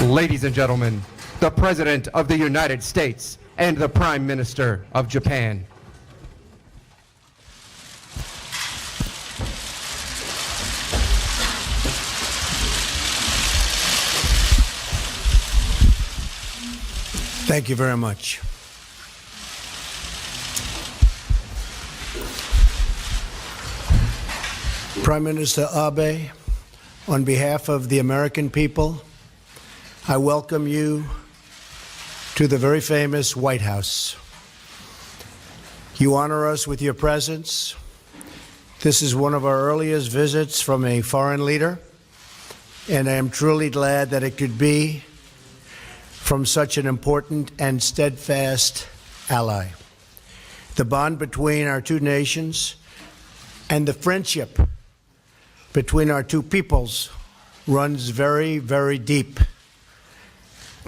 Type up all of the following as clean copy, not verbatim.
Ladies and gentlemen, the President of the United States and the Prime Minister of Japan. Thank you very much. Prime Minister Abe, on behalf of the American people, I welcome you to the very famous White House. You honor us with your presence. This is one of our earliest visits from a foreign leader, and I am truly glad that it could be from such an important and steadfast ally. The bond between our two nations and the friendship between our two peoples runs very, very deep.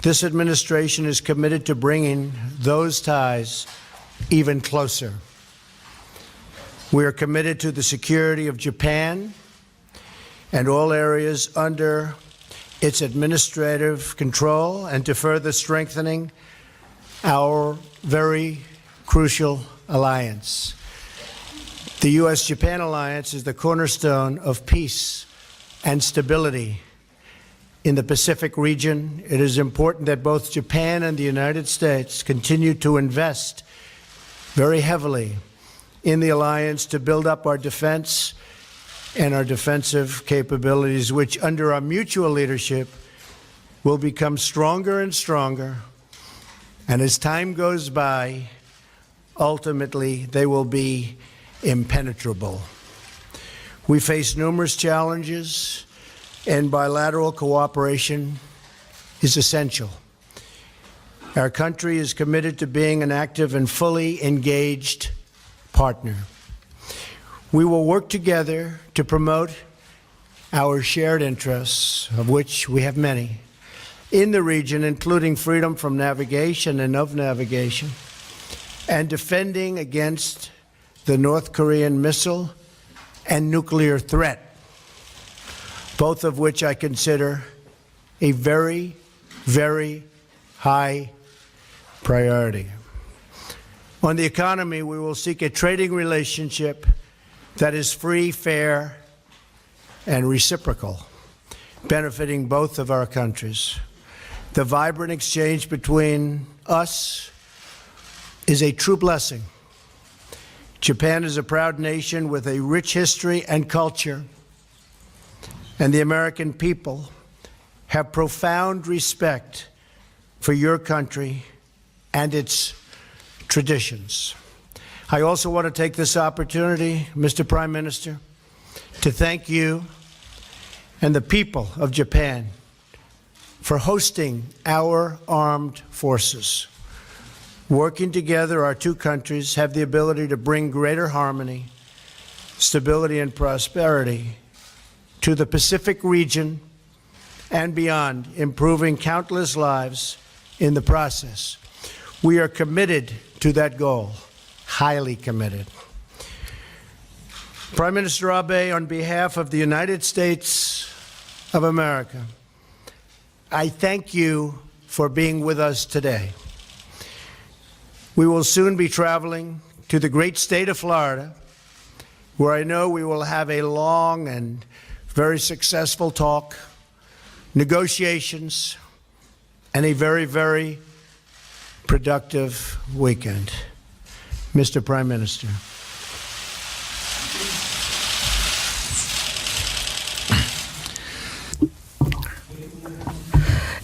This administration is committed to bringing those ties even closer. We are committed to the security of Japan and all areas under its administrative control, and to further strengthening our very crucial alliance. The U.S.-Japan alliance is the cornerstone of peace and stability in the Pacific region. It is important that both Japan and the United States continue to invest very heavily in the alliance to build up our defense and our defensive capabilities, which under our mutual leadership will become stronger and stronger. And as time goes by, ultimately they will be impenetrable. We face numerous challenges, and bilateral cooperation is essential. Our country is committed to being an active and fully engaged partner. We will work together to promote our shared interests, of which we have many, in the region, including freedom from navigation and of navigation, and defending against the North Korean missile and nuclear threat, both of which I consider a very, very high priority. On the economy, we will seek a trading relationship that is free, fair, and reciprocal, benefiting both of our countries. The vibrant exchange between us is a true blessing. Japan is a proud nation with a rich history and culture, and the American people have profound respect for your country and its traditions. I also want to take this opportunity, Mr. Prime Minister, to thank you and the people of Japan for hosting our armed forces. Working together, our two countries have the ability to bring greater harmony, stability, and prosperity to the Pacific region and beyond, improving countless lives in the process. We are committed to that goal. Highly committed. Prime Minister Abe, on behalf of the United States of America, I thank you for being with us today. We will soon be traveling to the great state of Florida, where I know we will have a long and very successful talk, negotiations, and a very, very productive weekend. Mr. Prime Minister.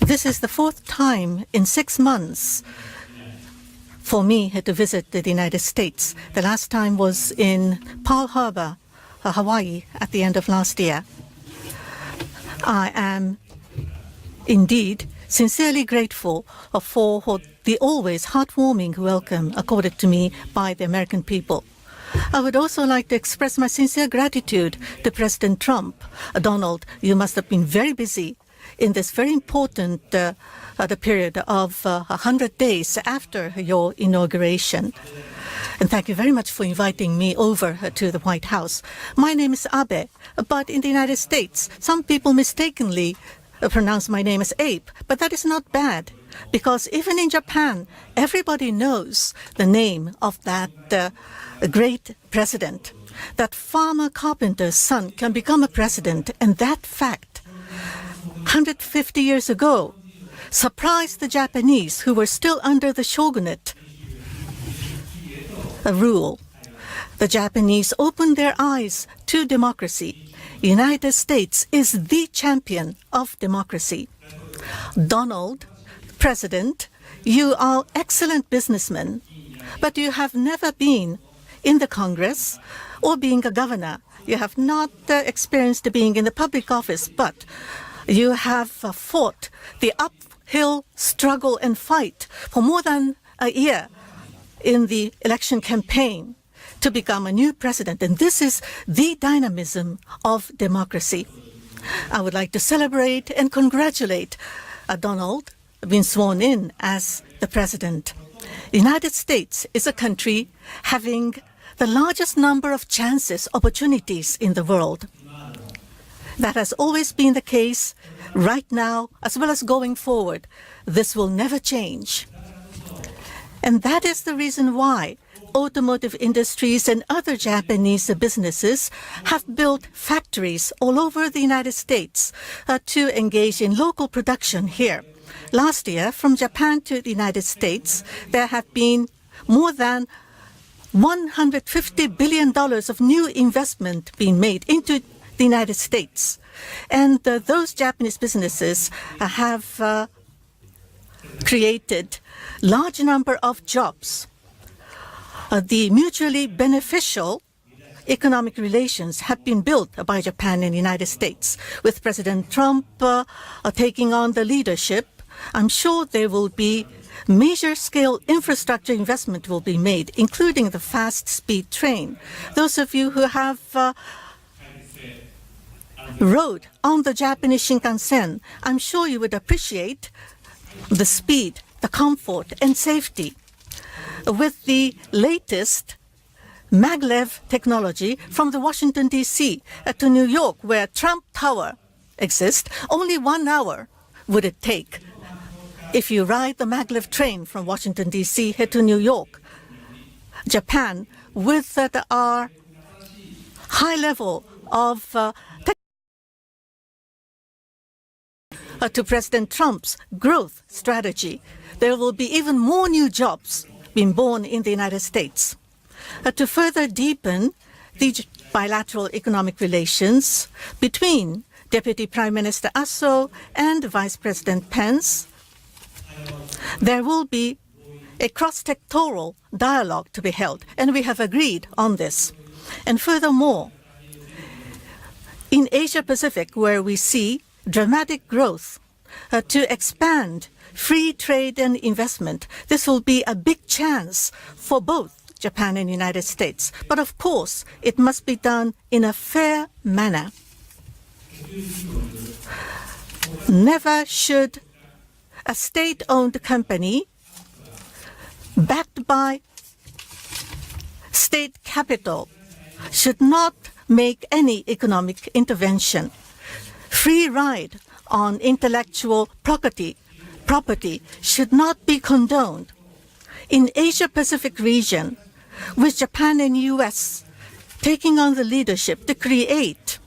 This is the fourth time in 6 months for me to visit the United States. The last time was in Pearl Harbor, Hawaii, at the end of last year. I am indeed sincerely grateful for the always heartwarming welcome accorded to me by the American people. I would also like to express my sincere gratitude to President Trump. Donald, you must have been very busy in this very important the period of 100 days after your inauguration. And thank you very much for inviting me over to the White House. My name is Abe, but in the United States, some people mistakenly pronounce my name as Ape, but that is not bad, because even in Japan, everybody knows the name of that great president. That farmer carpenter's son can become a president, and that fact, 150 years ago, surprised the Japanese who were still under the shogunate rule. The Japanese opened their eyes to democracy. The United States is the champion of democracy. Donald, President, you are excellent businessman, but you have never been in the Congress or being a governor. You have not experienced being in the public office, but you have fought the uphill struggle and fight for more than a year in the election campaign to become a new president. And this is the dynamism of democracy. I would like to celebrate and congratulate Donald being sworn in as the president. The United States is a country having the largest number of chances, opportunities in the world. That has always been the case right now, as well as going forward. This will never change. And that is the reason why automotive industries and other Japanese businesses have built factories all over the United States to engage in local production here. Last year, from Japan to the United States, there have been more than $150 billion of new investment being made into the United States. And those Japanese businesses have created large number of jobs. The mutually beneficial economic relations have been built by Japan and the United States. With President Trump taking on the leadership, I'm sure there will be major scale infrastructure investment will be made, including the fast speed train. Those of you who have rode on the Japanese Shinkansen, I'm sure you would appreciate the speed, the comfort, and safety. With the latest maglev technology from the Washington, D.C. To New York, where Trump Tower exists, only 1 hour would it take if you ride the maglev train from Washington, D.C. here to New York. Japan, with our high level of to President Trump's growth strategy, there will be even more new jobs being born in the United States. To further deepen the bilateral economic relations between Deputy Prime Minister Aso and Vice President Pence, there will be a cross-sectoral dialogue to be held, and we have agreed on this. And furthermore, in Asia-Pacific, where we see dramatic growth, to expand free trade and investment, this will be a big chance for both Japan and the United States. But of course, it must be done in a fair manner. Never should a state-owned company backed by state capital should not make any economic intervention. Free ride on intellectual property should not be condoned. In Asia-Pacific region, with Japan and U.S. taking on the leadership to create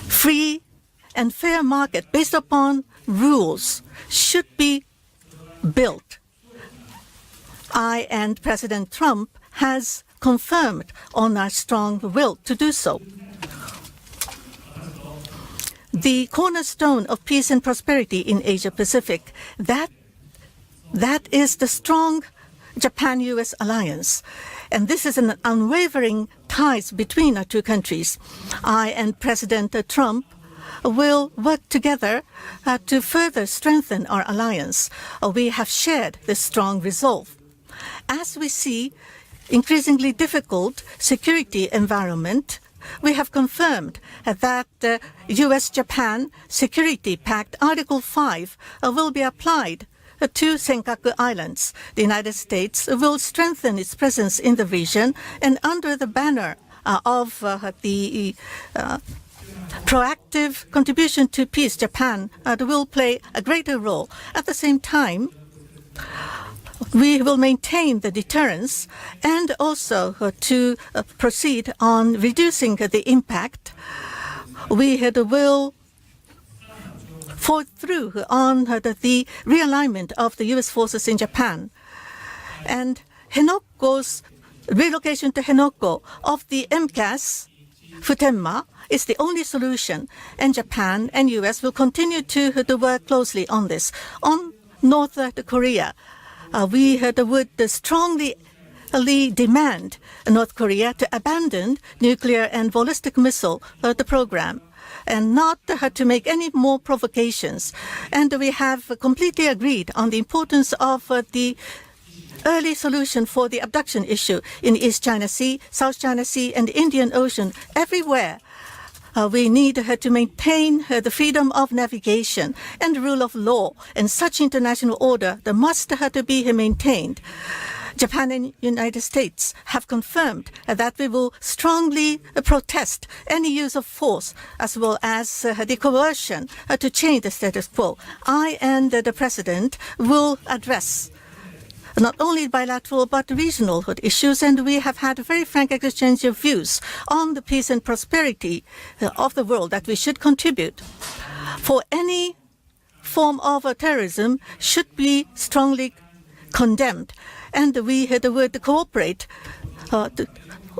free and fair market based upon rules should be built. I and President Trump has confirmed on our strong will to do so. The cornerstone of peace and prosperity in Asia-Pacific, that is the strong Japan-U.S. alliance. And this is an unwavering ties between our two countries. I and President Trump will work together to further strengthen our alliance. We have shared this strong resolve. As we see increasingly difficult security environment, we have confirmed that U.S.-Japan Security Pact Article 5 will be applied to Senkaku Islands. The United States will strengthen its presence in the region, and under the banner of the proactive contribution to peace, Japan will play a greater role. At the same time, we will maintain the deterrence and also to proceed on reducing the impact. We will follow through on the realignment of the U.S. forces in Japan. And Henoko's relocation to Henoko of the MCAS Futenma is the only solution, and Japan and U.S. will continue to work closely on this. On North Korea, we would strongly demand North Korea to abandon nuclear and ballistic missile the program and not to make any more provocations. And we have completely agreed on the importance of the early solution for the abduction issue in East China Sea, South China Sea, and Indian Ocean. Everywhere, we need to maintain the freedom of navigation and rule of law, and such international order that must to be maintained. Japan and United States have confirmed that we will strongly protest any use of force as well as the coercion to change the status quo. I and the President will address not only bilateral but regional issues, and we have had a very frank exchange of views on the peace and prosperity of the world that we should contribute. For any form of terrorism should be strongly condemned, and we would cooperate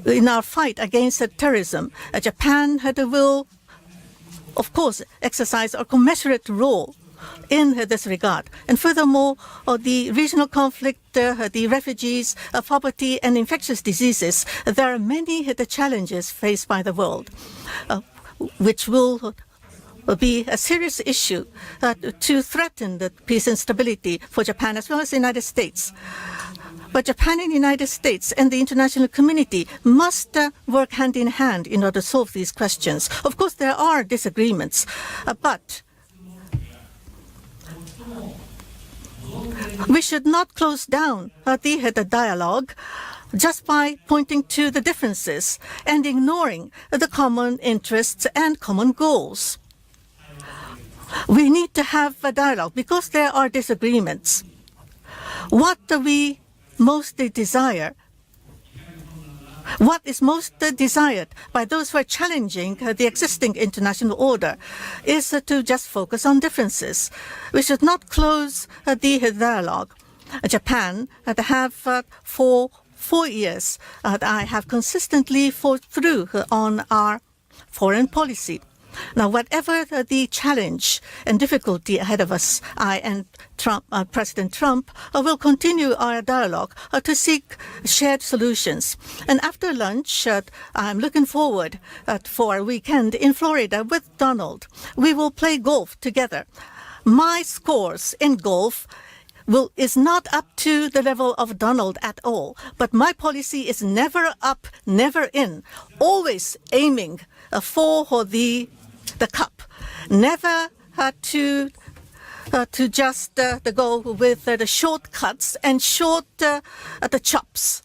in our fight against terrorism. Japan will, of course, exercise a commensurate role in this regard. And furthermore, the regional conflict, the refugees, poverty, and infectious diseases, there are many challenges faced by the world, which will be a serious issue to threaten the peace and stability for Japan as well as the United States. But Japan and the United States and the international community must work hand in hand in order to solve these questions. Of course, there are disagreements, but we should not close down the dialogue just by pointing to the differences and ignoring the common interests and common goals. We need to have a dialogue because there are disagreements. What we mostly desire, what is most desired by those who are challenging the existing international order is to just focus on differences. We should not close the dialogue. Japan have for 4 years, I have consistently fought through on our foreign policy. Now, whatever the challenge and difficulty ahead of us, I and President Trump will continue our dialogue to seek shared solutions. And after lunch, I'm looking forward for a weekend in Florida with Donald. We will play golf together. My scores in golf is not up to the level of Donald at all, but my policy is never up, never in, always aiming for the cup, never to just go with the shortcuts and the chops.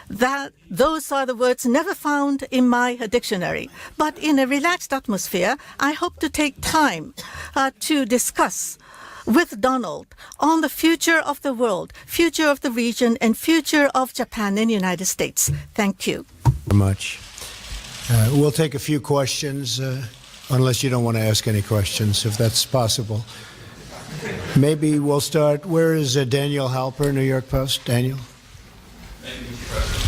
Those are the words never found in my dictionary. But in a relaxed atmosphere, I hope to take time to discuss with Donald on the future of the world, future of the region, and future of Japan and the United States. Thank you. Very much. We'll take a few questions, unless you don't want to ask any questions, if that's possible. Maybe we'll start. Where is Daniel Halper, New York Post? Daniel? Thank you, Mr. President.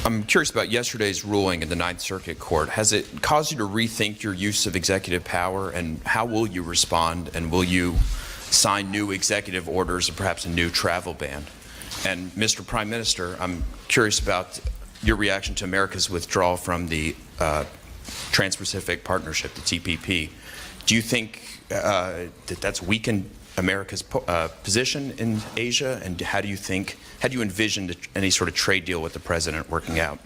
I'm curious about yesterday's ruling in the Ninth Circuit Court. Has it caused you to rethink your use of executive power, and how will you respond, and will you sign new executive orders or perhaps a new travel ban? And Mr. Prime Minister, I'm curious about your reaction to America's withdrawal from the Trans-Pacific Partnership, the TPP. Do you think that that's weakened America's position in Asia, and how do you envision any sort of trade deal with the president working out?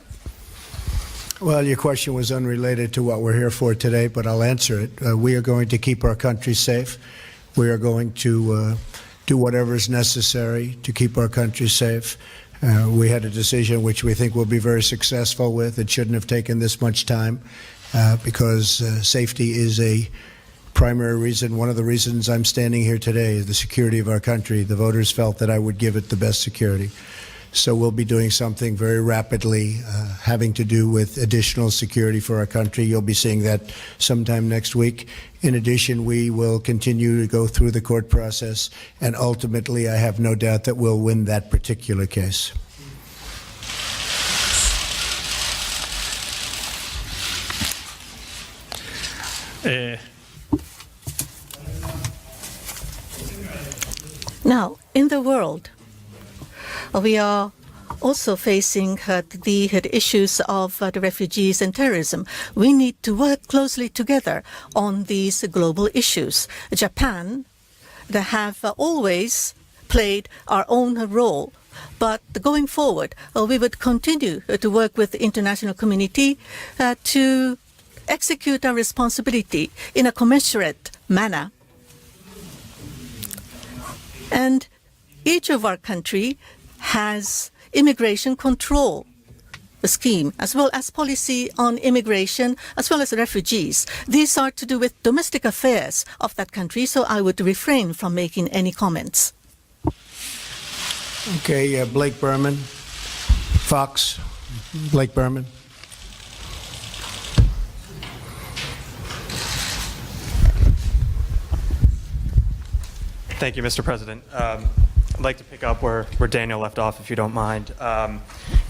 Well, your question was unrelated to what we're here for today, but I'll answer it. We are going to keep our country safe. We are going to do whatever is necessary to keep our country safe. We had a decision which we think we'll be very successful with. It shouldn't have taken this much time because safety is a primary reason. One of the reasons I'm standing here today is the security of our country. The voters felt that I would give it the best security. So we'll be doing something very rapidly having to do with additional security for our country. You'll be seeing that sometime next week. In addition, we will continue to go through the court process, and ultimately I have no doubt that we'll win that particular case. Now, in the world, we are also facing the issues of the refugees and terrorism. We need to work closely together on these global issues. Japan, they have always played our own role. But going forward, we would continue to work with the international community to execute our responsibility in a commensurate manner. And each of our country has immigration control scheme, as well as policy on immigration, as well as refugees. These are to do with domestic affairs of that country, so I would refrain from making any comments. Okay, Blake Berman, Fox, Blake Berman. Thank you, Mr. President. I'd like to pick up where Daniel left off, if you don't mind.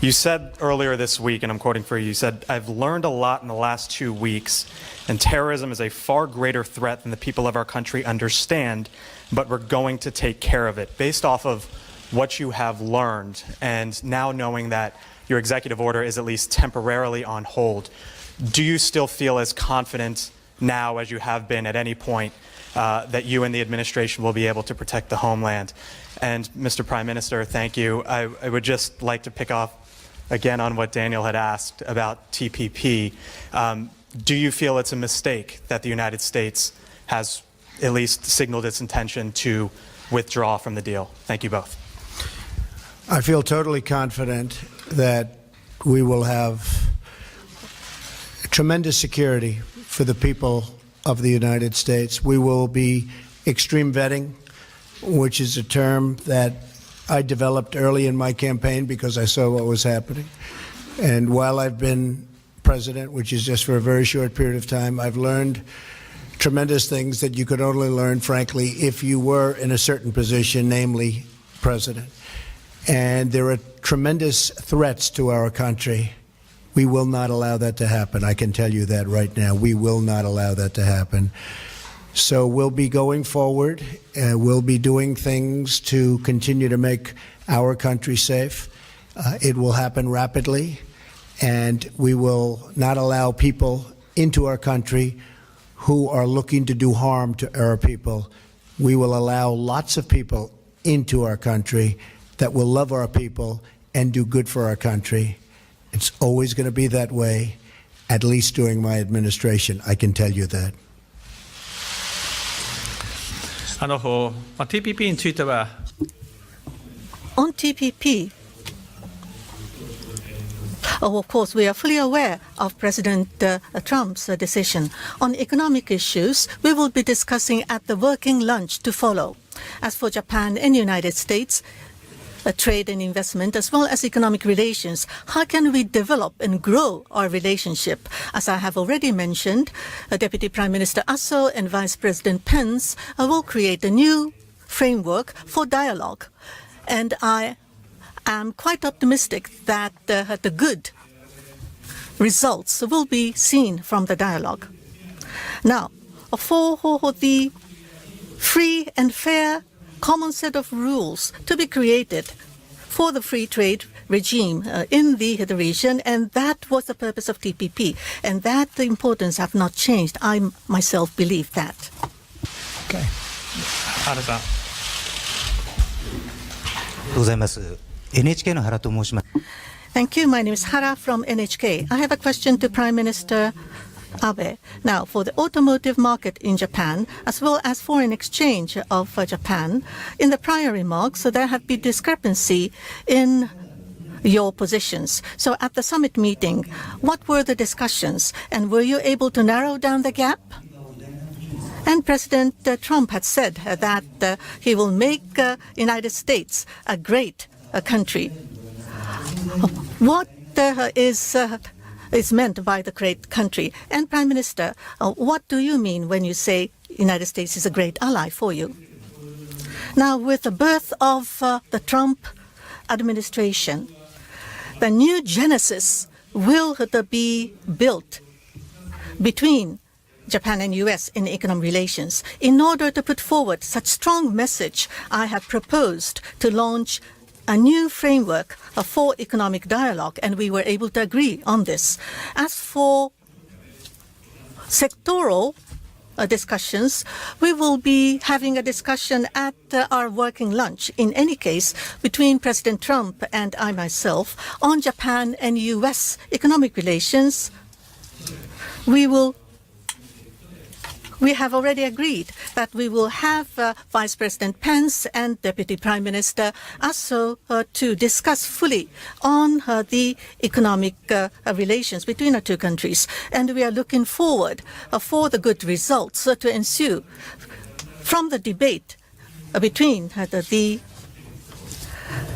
You said earlier this week, and I'm quoting for you, you said, "I've learned a lot in the last 2 weeks, and terrorism is a far greater threat than the people of our country understand, but we're going to take care of it." Based off of what you have learned, and now knowing that your executive order is at least temporarily on hold, do you still feel as confident now as you have been at any point that you and the administration will be able to protect the homeland? And Mr. Prime Minister, thank you. I would just like to pick off again on what Daniel had asked about TPP. Do you feel it's a mistake that the United States has at least signaled its intention to withdraw from the deal? Thank you both. I feel totally confident that we will have tremendous security for the people of the United States. We will be extreme vetting, which is a term that I developed early in my campaign because I saw what was happening. And while I've been president, which is just for a very short period of time, I've learned tremendous things that you could only learn, frankly, if you were in a certain position, namely president. And there are tremendous threats to our country. We will not allow that to happen. I can tell you that right now. We will not allow that to happen. So we'll be going forward. We'll be doing things to continue to make our country safe. It will happen rapidly, and we will not allow people into our country who are looking to do harm to our people. We will allow lots of people into our country that will love our people and do good for our country. It's always going to be that way, at least during my administration. I can tell you that. TPP については On TPP, of course, we are fully aware of President Trump's decision. On economic issues, we will be discussing at the working lunch to follow. As for Japan and United States, trade and investment, as well as economic relations, how can we develop and grow our relationship? As I have already mentioned, Deputy Prime Minister Aso and Vice President Pence will create a new framework for dialogue. And I am quite optimistic that the good results will be seen from the dialogue. Now, for the free and fair common set of rules to be created for the free trade regime in the region, and that was the purpose of TPP, and that the importance have not changed. I myself believe that. Okay. 原さん。ございます。NHK の原と申します。 Thank you. My name is Hara from NHK. I have a question to Prime Minister Abe. Now, for the automotive market in Japan, as well as foreign exchange of Japan, in the prior remarks, there have been discrepancy in your positions. So at the summit meeting, what were the discussions, and were you able to narrow down the gap? And President Trump had said that he will make United States a great country. What is meant by the great country? And Prime Minister, what do you mean when you say United States is a great ally for you? Now, with the birth of the Trump administration, the new genesis will be built between Japan and U.S. in economic relations. In order to put forward such strong message, I have proposed to launch a new framework for economic dialogue, and we were able to agree on this. As for sectoral discussions, we will be having a discussion at our working lunch, in any case, between President Trump and I myself on Japan and U.S. economic relations. We have already agreed that we will have Vice President Pence and Deputy Prime Minister Aso to discuss fully on the economic relations between the two countries. And we are looking forward for the good results to ensue from the debate between the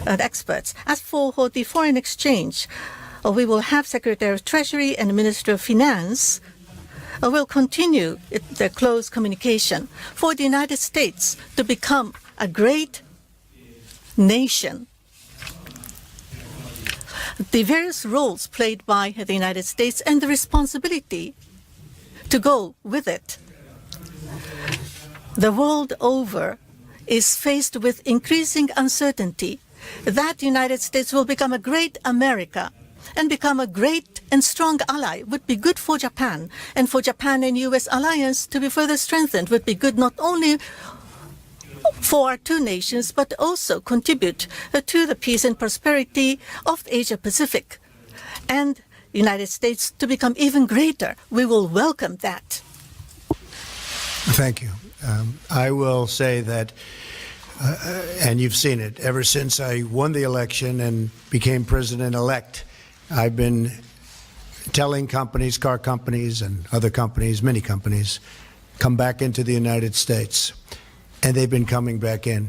experts. As for the foreign exchange, we will have Secretary of Treasury and Minister of Finance will continue their close communication for the United States to become a great nation. The various roles played by the United States and the responsibility to go with it. The world over is faced with increasing uncertainty that the United States will become a great America and become a great and strong ally would be good for Japan. And for Japan and U.S. alliance to be further strengthened would be good not only for our two nations, but also contribute to the peace and prosperity of Asia Pacific. And the United States to become even greater. We will welcome that. Thank you. I will say that, and you've seen it, ever since I won the election and became president-elect, I've been telling companies, car companies and other companies, many companies, come back into the United States. And they've been coming back in.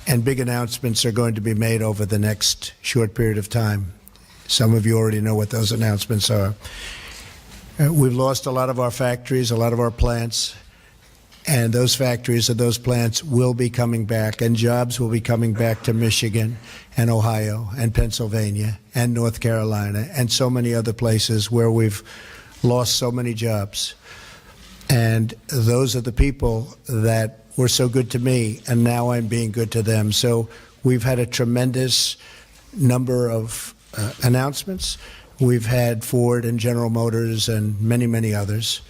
And big announcements are going to be made over the next short period of time. Some of you already know what those announcements are. We've lost a lot of our factories, a lot of our plants. And those factories and those plants will be coming back, and jobs will be coming back to Michigan and Ohio and Pennsylvania and North Carolina and so many other places where we've lost so many jobs. And those are the people that were so good to me, and now I'm being good to them. So we've had a tremendous number of announcements. We've had Ford and General Motors and many, many others.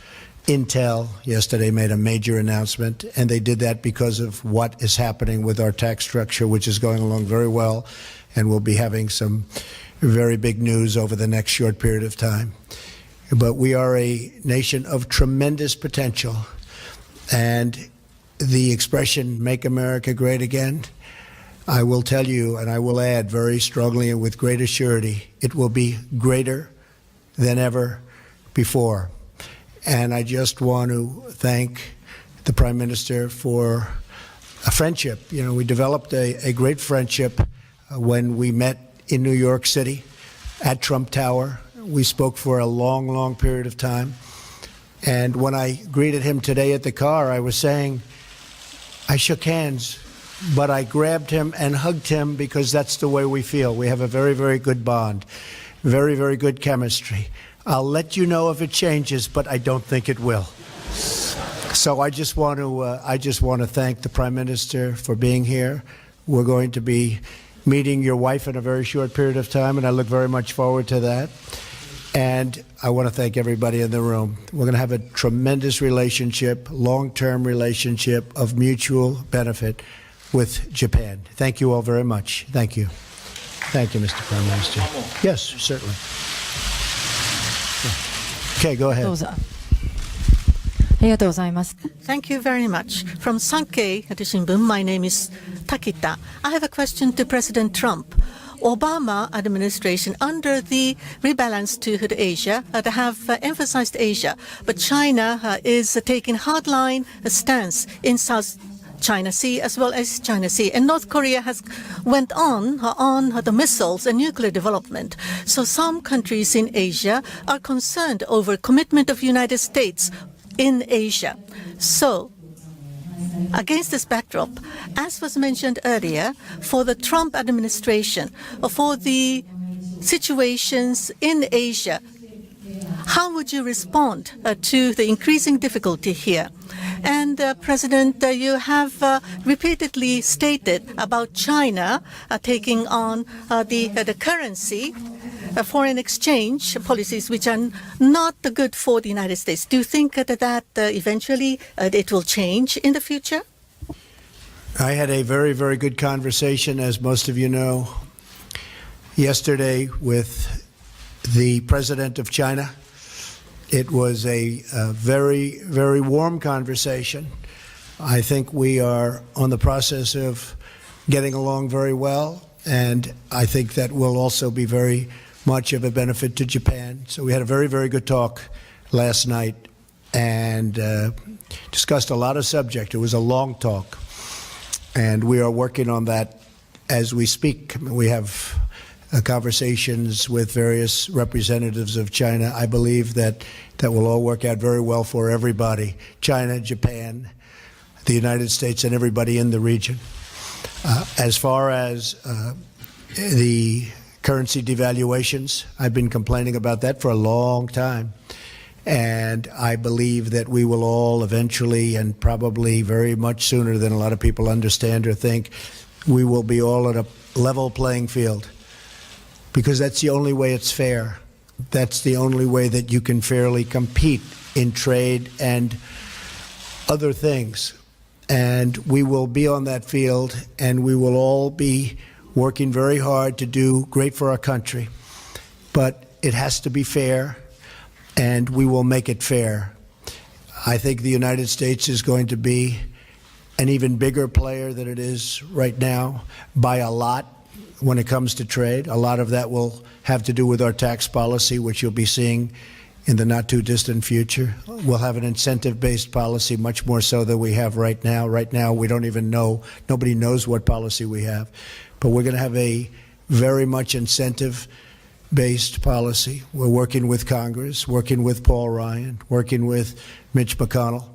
Intel yesterday made a major announcement, and they did that because of what is happening with our tax structure, which is going along very well, and we'll be having some very big news over the next short period of time. But we are a nation of tremendous potential, and the expression, "Make America Great Again," I will tell you, and I will add very strongly and with great assurity, it will be greater than ever before. And I just want to thank the Prime Minister for a friendship. You know, we developed a great friendship when we met in New York City at Trump Tower. We spoke for a long, long period of time. And when I greeted him today at the car, I was saying, I shook hands, but I grabbed him and hugged him because that's the way we feel. We have a very, very good bond, very, very good chemistry. I'll let you know if it changes, but I don't think it will. So I just want to thank the Prime Minister for being here. We're going to be meeting your wife in a very short period of time, and I look very much forward to that. And I want to thank everybody in the room. We're going to have a tremendous relationship, long-term relationship of mutual benefit with Japan. Thank you all very much. Thank you. Thank you, Mr. Prime Minister. Yes, certainly. Okay, go ahead. どうぞ。ありがとうございます。 Thank you very much. From Sankei Shimbun, my name is Takita. I have a question to President Trump. Obama administration under the rebalance to Asia to have emphasized Asia. But China is taking hardline stance in South China Sea as well as China Sea. And North Korea has went on the missiles and nuclear development. So some countries in Asia are concerned over commitment of United States in Asia. So against this backdrop, as was mentioned earlier, for the Trump administration, for the situations in Asia, how would you respond to the increasing difficulty here? And President, you have repeatedly stated about China taking on the currency, foreign exchange policies which are not good for the United States. Do you think that eventually it will change in the future? I had a very, very good conversation, as most of you know, yesterday with the president of China. It was a very, very warm conversation. I think we are on the process of getting along very well, and I think that will also be very much of a benefit to Japan. So we had a very, very good talk last night and discussed a lot of subjects. It was a long talk, and we are working on that as we speak. We have conversations with various representatives of China. I believe that will all work out very well for everybody, China, Japan, the United States, and everybody in the region. As far as the currency devaluations, I've been complaining about that for a long time. And I believe that we will all eventually, and probably very much sooner than a lot of people understand or think, we will be all at a level playing field. Because that's the only way it's fair. That's the only way that you can fairly compete in trade and other things. And we will be on that field, and we will all be working very hard to do great for our country. But it has to be fair, and we will make it fair. I think the United States is going to be an even bigger player than it is right now by a lot. When it comes to trade, a lot of that will have to do with our tax policy, which you'll be seeing in the not too distant future. We'll have an incentive-based policy, much more so than we have right now. Right now, we don't even know, nobody knows what policy we have. But we're going to have a very much incentive-based policy. We're working with Congress, working with Paul Ryan, working with Mitch McConnell.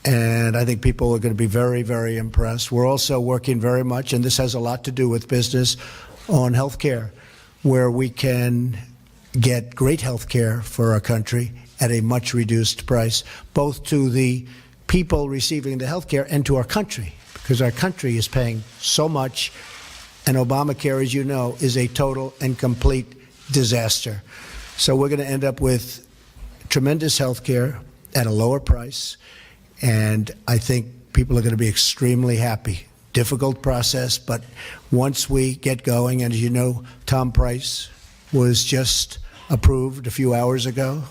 And I think people are going to be very, very impressed. We're also working very much, and this has a lot to do with business, on health care, where we can get great health care for our country at a much reduced price, both to the people receiving the health care and to our country, because our country is paying so much, and Obamacare, as you know, is a total and complete disaster. So we're going to end up with tremendous health care at a lower price. And I think people are going to be extremely happy. Difficult process, but once we get going, and as you know, Tom Price was just approved a few hours ago.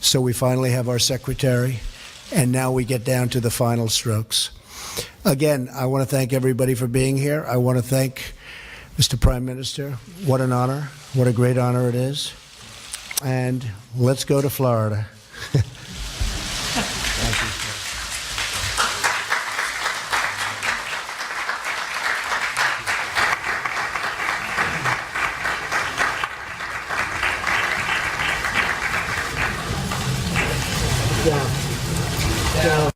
So we finally have our secretary, and now we get down to the final strokes. Again, I want to thank everybody for being here. I want to thank Mr. Prime Minister. What an honor. What a great honor it is. And let's go to Florida. Thank you. Down.